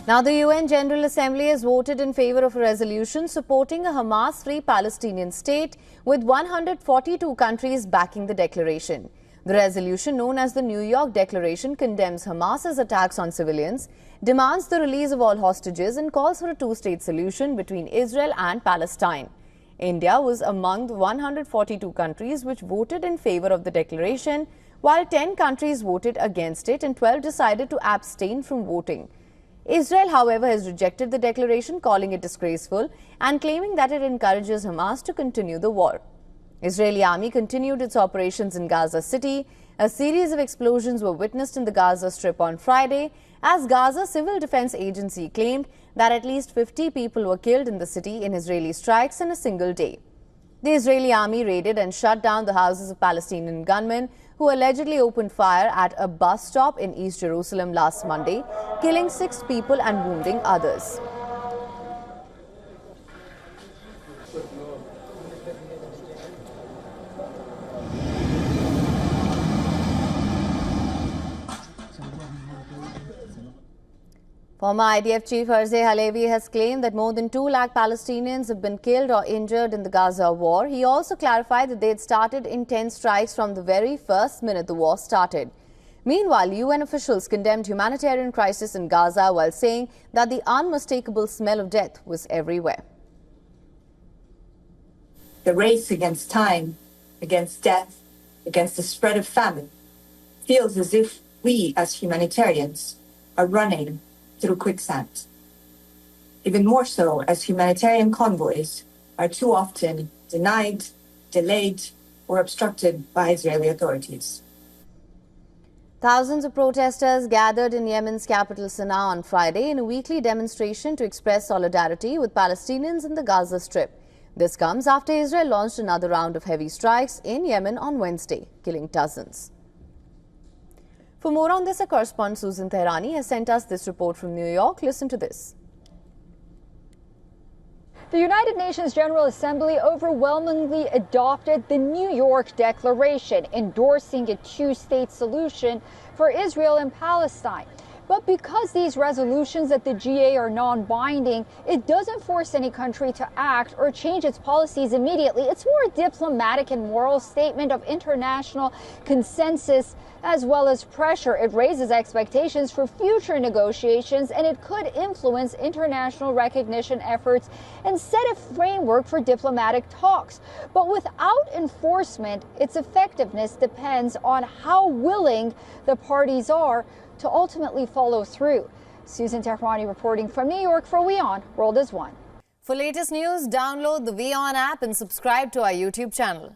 Now, the UN General Assembly has voted in favor of a resolution supporting a Hamas-free Palestinian state, with 142 countries backing the declaration. The resolution, known as the New York Declaration, condemns Hamas's attacks on civilians, demands the release of all hostages, and calls for a two-state solution between Israel and Palestine. India was among the 142 countries which voted in favor of the declaration, while 10 countries voted against it and 12 decided to abstain from voting. Israel, however, has rejected the declaration, calling it disgraceful and claiming that it encourages Hamas to continue the war. Israeli army continued its operations in Gaza City. A series of explosions were witnessed in the Gaza Strip on Friday, as Gaza Civil Defense Agency claimed that at least 50 people were killed in the city in Israeli strikes in a single day. The Israeli army raided and shut down the houses of Palestinian gunmen who allegedly opened fire at a bus stop in East Jerusalem last Monday, killing 6 people and wounding others. Former IDF chief Herzi Halevi has claimed that more than 2 lakh Palestinians have been killed or injured in the Gaza war. He also clarified that they had started intense strikes from the very first minute the war started. Meanwhile, UN officials condemned humanitarian crisis in Gaza while saying that the unmistakable smell of death was everywhere. The race against time, against death, against the spread of famine feels as if we as humanitarians are running through quicksand. Even more so as humanitarian convoys are too often denied, delayed, or obstructed by Israeli authorities. Thousands of protesters gathered in Yemen's capital Sana'a on Friday in a weekly demonstration to express solidarity with Palestinians in the Gaza Strip. This comes after Israel launched another round of heavy strikes in Yemen on Wednesday, killing dozens. For more on this, our correspondent Susan Tehrani has sent us this report from New York. Listen to this. The United Nations General Assembly overwhelmingly adopted the New York Declaration, endorsing a two-state solution for Israel and Palestine. But because these resolutions at the GA are non-binding, it doesn't force any country to act or change its policies immediately. It's more a diplomatic and moral statement of international consensus as well as pressure. It raises expectations for future negotiations, and it could influence international recognition efforts and set a framework for diplomatic talks. But without enforcement, its effectiveness depends on how willing the parties are to ultimately follow through. Susan Tehrani reporting from New York for WION World is One. For latest news, download the WION app and subscribe to our YouTube channel.